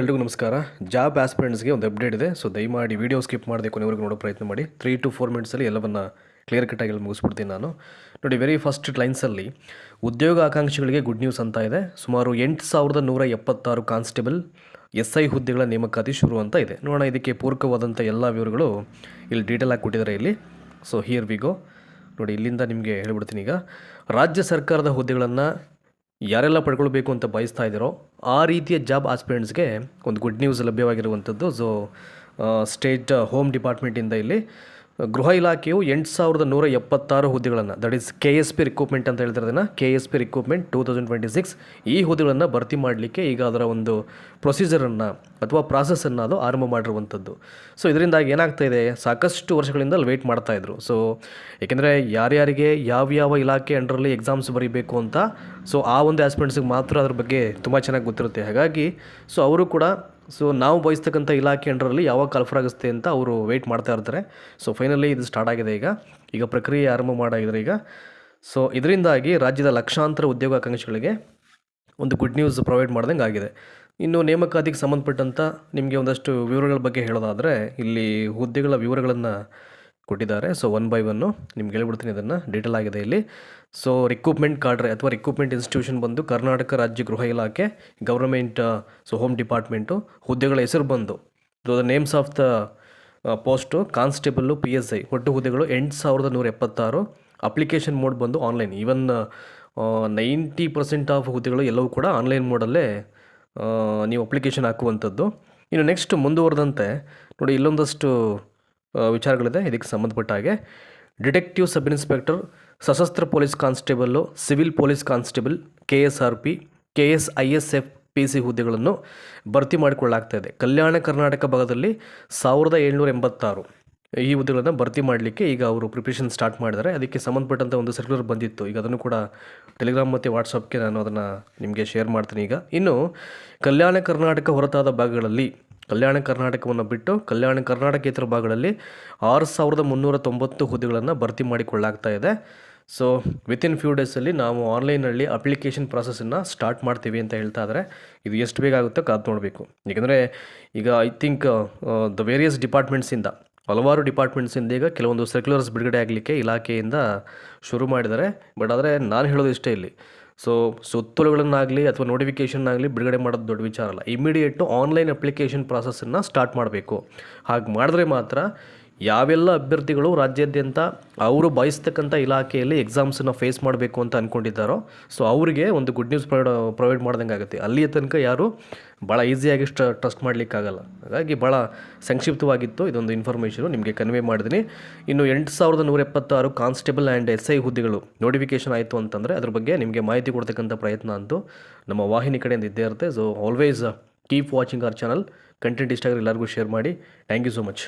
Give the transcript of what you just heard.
ಎಲ್ರಿಗೂ ನಮಸ್ಕಾರ. ಜಾಬ್ ಆಸ್ಪಿರೆಂಟ್ಸ್ಗೆ ಒಂದು ಅಪ್ಡೇಟ್ ಇದೆ. ಸೊ ದಯಮಾಡಿ ವಿಡಿಯೋ ಸ್ಕಿಪ್ ಮಾಡದೆ ಕೊನೆವರೆಗೂ ನೋಡೋ ಪ್ರಯತ್ನ ಮಾಡಿ. 3 to 4 ಮಿನಿಟ್ಸಲ್ಲಿ ಎಲ್ಲವನ್ನು ಕ್ಲಿಯರ್ ಕಟ್ಟಾಗಿ ಮುಗಿಸ್ಬಿಡ್ತೀನಿ ನಾನು. ನೋಡಿ, ವೆರಿ ಫಸ್ಟ್ ಲೈನ್ಸಲ್ಲಿ ಉದ್ಯೋಗ ಆಕಾಂಕ್ಷಿಗಳಿಗೆ ಗುಡ್ ನ್ಯೂಸ್ ಅಂತ ಇದೆ. ಸುಮಾರು 8176 ಕಾನ್ಸ್ಟೇಬಲ್ SI ಹುದ್ದೆಗಳ ನೇಮಕಾತಿ ಶುರು ಅಂತ ಇದೆ. ನೋಡೋಣ, ಇದಕ್ಕೆ ಪೂರಕವಾದಂಥ ಎಲ್ಲ ವಿವರಗಳು ಇಲ್ಲಿ ಡೀಟೇಲ್ ಆಗಿ ಕೊಟ್ಟಿದ್ದಾರೆ ಇಲ್ಲಿ. So here we go. ನೋಡಿ, ಇಲ್ಲಿಂದ ನಿಮಗೆ ಹೇಳ್ಬಿಡ್ತೀನಿ. ಈಗ ರಾಜ್ಯ ಸರ್ಕಾರದ ಹುದ್ದೆಗಳನ್ನು ಯಾರೆಲ್ಲ ಪಡ್ಕೊಳ್ಬೇಕು ಅಂತ ಬಯಸ್ತಾ ಇದ್ದೀರೋ ಆ ರೀತಿಯ ಜಾಬ್ ಆಸ್ಪಿರೆಂಟ್ಸ್ಗೆ ಒಂದು ಗುಡ್ ನ್ಯೂಸ್ ಲಭ್ಯವಾಗಿರುವಂಥದ್ದು. ಸೊ ಸ್ಟೇಟ್ ಹೋಮ್ ಡಿಪಾರ್ಟ್ಮೆಂಟಿಂದ ಇಲ್ಲಿ ಗೃಹ ಇಲಾಖೆಯು 8176 ಹುದ್ದೆಗಳನ್ನು, ದಟ್ ಈಸ್ KSP ರಿಕ್ರೂಟ್ಮೆಂಟ್ ಅಂತ ಹೇಳ್ತಾರೆ ಅದನ್ನು, KSP ರಿಕ್ರೂಟ್ಮೆಂಟ್ 2026 ಈ ಹುದ್ದೆಗಳನ್ನು ಭರ್ತಿ ಮಾಡಲಿಕ್ಕೆ ಈಗ ಅದರ ಒಂದು ಪ್ರೊಸೀಜರನ್ನು ಅಥವಾ ಪ್ರಾಸೆಸನ್ನು ಅದು ಆರಂಭ ಮಾಡಿರುವಂಥದ್ದು. ಸೊ ಇದರಿಂದಾಗಿ ಏನಾಗ್ತಾ ಇದೆ, ಸಾಕಷ್ಟು ವರ್ಷಗಳಿಂದ ಅಲ್ಲಿ ವೆಯ್ಟ್ ಮಾಡ್ತಾಯಿದ್ರು. ಸೊ ಏಕೆಂದರೆ ಯಾರ್ಯಾರಿಗೆ ಯಾವ್ಯಾವ ಇಲಾಖೆ ಅಂಡರಲ್ಲಿ ಎಕ್ಸಾಮ್ಸ್ ಬರೀಬೇಕು ಅಂತ, ಸೊ ಆ ಒಂದು ಆಸ್ಪಿರೆಂಟ್ಸಿಗೆ ಮಾತ್ರ ಅದ್ರ ಬಗ್ಗೆ ತುಂಬ ಚೆನ್ನಾಗಿ ಗೊತ್ತಿರುತ್ತೆ. ಹಾಗಾಗಿ ಸೊ ಅವರು ಕೂಡ ನಾವು ಬಯಸ್ತಕ್ಕಂಥ ಇಲಾಖೆ ಅಂಡರಲ್ಲಿ ಯಾವಾಗ ಕಾಲ್ಫರ್ ಆಗುತ್ತೆ ಅಂತ ಅವರು ವೆಯ್ಟ್ ಮಾಡ್ತಾ ಇರ್ತಾರೆ. ಸೊ ಫೈನಲಿ ಇದು ಸ್ಟಾರ್ಟ್ ಆಗಿದೆ. ಈಗ ಪ್ರಕ್ರಿಯೆ ಆರಂಭ ಮಾಡಾಗಿದ್ದಾರೆ ಈಗ. ಸೊ ಇದರಿಂದಾಗಿ ರಾಜ್ಯದ ಲಕ್ಷಾಂತರ ಉದ್ಯೋಗಾಕಾಂಕ್ಷಿಗಳಿಗೆ ಒಂದು ಗುಡ್ ನ್ಯೂಸ್ ಪ್ರೊವೈಡ್ ಮಾಡ್ದಂಗೆ ಆಗಿದೆ. ಇನ್ನು ನೇಮಕಾತಿಗೆ ಸಂಬಂಧಪಟ್ಟಂಥ ನಿಮಗೆ ಒಂದಷ್ಟು ವಿವರಗಳ ಬಗ್ಗೆ ಹೇಳೋದಾದರೆ, ಇಲ್ಲಿ ಹುದ್ದೆಗಳ ವಿವರಗಳನ್ನು ಕೊಟ್ಟಿದ್ದಾರೆ. ಸೊ 1 by 1 ನಿಮ್ಗೆ ಹೇಳ್ಬಿಡ್ತೀನಿ, ಅದನ್ನು ಡೀಟೇಲ್ ಆಗಿದೆ ಇಲ್ಲಿ. ಸೊ ರಿಕ್ರೂಟ್ಮೆಂಟ್ ಕಾಡ್ರೆ ಅಥವಾ ರಿಕ್ರೂಟ್ಮೆಂಟ್ ಇನ್ಸ್ಟಿಟ್ಯೂಷನ್ ಬಂದು ಕರ್ನಾಟಕ ರಾಜ್ಯ ಗೃಹ ಇಲಾಖೆ, ಗೌರ್ಮೆಂಟ್ ಹೋಮ್ ಡಿಪಾರ್ಟ್ಮೆಂಟು. ಹುದ್ದೆಗಳ ಹೆಸರು ಬಂದು the names of the post constable PSI. ಒಟ್ಟು ಹುದ್ದೆಗಳು 8176. ಅಪ್ಲಿಕೇಶನ್ ಮೋಡ್ ಬಂದು ಆನ್ಲೈನ್. ಈವನ್ 90% ಆಫ್ ಹುದ್ದೆಗಳು ಎಲ್ಲವೂ ಕೂಡ ಆನ್ಲೈನ್ ಮೋಡಲ್ಲೇ ನೀವು ಅಪ್ಲಿಕೇಶನ್ ಹಾಕುವಂಥದ್ದು. ಇನ್ನು ನೆಕ್ಸ್ಟ್ ಮುಂದುವರೆದಂತೆ ನೋಡಿ, ಇಲ್ಲೊಂದಷ್ಟು ವಿಚಾರಗಳಿದೆ ಇದಕ್ಕೆ ಸಂಬಂಧಪಟ್ಟ ಹಾಗೆ. ಡಿಟೆಕ್ಟಿವ್ ಸಬ್ ಇನ್ಸ್ಪೆಕ್ಟರ್, ಸಶಸ್ತ್ರ police constable, civil police constable, KSRP, KSISF PC ಹುದ್ದೆಗಳನ್ನು ಭರ್ತಿ ಮಾಡಿಕೊಳ್ಳಲಾಗ್ತಾ ಇದೆ. ಕಲ್ಯಾಣ ಕರ್ನಾಟಕ ಭಾಗದಲ್ಲಿ 1786 ಈ ಹುದ್ದೆಗಳನ್ನು ಭರ್ತಿ ಮಾಡಲಿಕ್ಕೆ ಈಗ ಅವರು ಪ್ರಿಪ್ರೇಷನ್ ಸ್ಟಾರ್ಟ್ ಮಾಡಿದ್ದಾರೆ. ಅದಕ್ಕೆ ಸಂಬಂಧಪಟ್ಟಂಥ ಒಂದು ಸರ್ಕ್ಯುಲರ್ ಬಂದಿತ್ತು. ಈಗ ಅದನ್ನು ಕೂಡ ಟೆಲಿಗ್ರಾಮ್ ಮತ್ತು ವಾಟ್ಸಪ್ಗೆ ನಾನು ಅದನ್ನು ನಿಮಗೆ ಶೇರ್ ಮಾಡ್ತೀನಿ. ಈಗ ಇನ್ನು ಕಲ್ಯಾಣ ಕರ್ನಾಟಕ ಹೊರತಾದ ಭಾಗಗಳಲ್ಲಿ, ಕಲ್ಯಾಣ ಕರ್ನಾಟಕವನ್ನು ಬಿಟ್ಟು ಕಲ್ಯಾಣ ಕರ್ನಾಟಕೇತರ ಭಾಗಗಳಲ್ಲಿ 6390 ಹುದ್ದೆಗಳನ್ನು ಭರ್ತಿ ಮಾಡಿಕೊಳ್ಳಲಾಗ್ತಾ ಇದೆ. ಸೊ ವಿತಿನ್ ಫ್ಯೂ ಡೇಸಲ್ಲಿ ನಾವು ಆನ್ಲೈನಲ್ಲಿ ಅಪ್ಲಿಕೇಶನ್ ಪ್ರಾಸೆಸನ್ನು ಸ್ಟಾರ್ಟ್ ಮಾಡ್ತೀವಿ ಅಂತ ಹೇಳ್ತಾ ಇದ್ದಾರೆ. ಇದು ಎಷ್ಟು ಬೇಗ ಆಗುತ್ತೋ ಕಾದು ನೋಡಬೇಕು. ಏಕೆಂದರೆ ಈಗ ಐ ಥಿಂಕ್ ದ ವೇರಿಯಸ್ ಡಿಪಾರ್ಟ್ಮೆಂಟ್ಸಿಂದ, ಹಲವಾರು ಡಿಪಾರ್ಟ್ಮೆಂಟ್ಸಿಂದ ಈಗ ಕೆಲವೊಂದು ಸರ್ಕ್ಯುಲರ್ಸ್ ಬಿಡುಗಡೆ ಆಗಲಿಕ್ಕೆ ಇಲಾಖೆಯಿಂದ ಶುರು ಮಾಡಿದ್ದಾರೆ. ಬಟ್ ಆದರೆ ನಾನು ಹೇಳೋದು ಇಷ್ಟೇ ಇಲ್ಲಿ, ಸೊ ಸುತ್ತೋಲೆಗಳನ್ನಾಗಲಿ ಅಥವಾ ನೋಟಿಫಿಕೇಷನ್ನಾಗಲಿ ಬಿಡುಗಡೆ ಮಾಡೋದು ದೊಡ್ಡ ವಿಚಾರ ಅಲ್ಲ. ಇಮಿಡಿಯೇಟು ಆನ್ಲೈನ್ ಅಪ್ಲಿಕೇಶನ್ ಪ್ರಾಸೆಸನ್ನು ಸ್ಟಾರ್ಟ್ ಮಾಡಬೇಕು. ಹಾಗೆ ಮಾಡಿದ್ರೆ ಮಾತ್ರ ಯಾವೆಲ್ಲ ಅಭ್ಯರ್ಥಿಗಳು ರಾಜ್ಯಾದ್ಯಂತ ಅವರು ಬಯಸ್ತಕ್ಕಂಥ ಇಲಾಖೆಯಲ್ಲಿ ಎಕ್ಸಾಮ್ಸನ್ನು ಫೇಸ್ ಮಾಡಬೇಕು ಅಂತ ಅಂದ್ಕೊಂಡಿದ್ದಾರೋ, ಸೊ ಅವರಿಗೆ ಒಂದು ಗುಡ್ ನ್ಯೂಸ್ ಪ್ರೊವೈಡ್ ಮಾಡ್ದಂಗೆ ಆಗುತ್ತೆ. ಅಲ್ಲಿಯ ತನಕ ಯಾರು ಭಾಳ ಈಸಿಯಾಗಿ ಟ್ರಸ್ಟ್ ಮಾಡಲಿಕ್ಕಾಗಲ್ಲ. ಹಾಗಾಗಿ ಭಾಳ ಸಂಕ್ಷಿಪ್ತವಾಗಿತ್ತು ಇದೊಂದು ಇನ್ಫಾರ್ಮೇಷನು, ನಿಮಗೆ ಕನ್ವೆ ಮಾಡಿದ್ದೀನಿ. ಇನ್ನು 8176 ಕಾನ್ಸ್ಟೇಬಲ್ ಆ್ಯಂಡ್ SI ಹುದ್ದೆಗಳು ನೋಟಿಫಿಕೇಷನ್ ಆಯಿತು ಅಂತಂದರೆ ಅದ್ರ ಬಗ್ಗೆ ನಿಮಗೆ ಮಾಹಿತಿ ಕೊಡ್ತಕ್ಕಂಥ ಪ್ರಯತ್ನ ಅಂತೂ ನಮ್ಮ ವಾಹಿನಿ ಕಡೆಯಿಂದ ಇದ್ದೇ ಇರುತ್ತೆ. So always keep watching our channel. Content ಇಷ್ಟ ಆಗಿದ್ರೆ ಎಲ್ಲರಿಗೂ ಶೇರ್ ಮಾಡಿ. Thank you so much.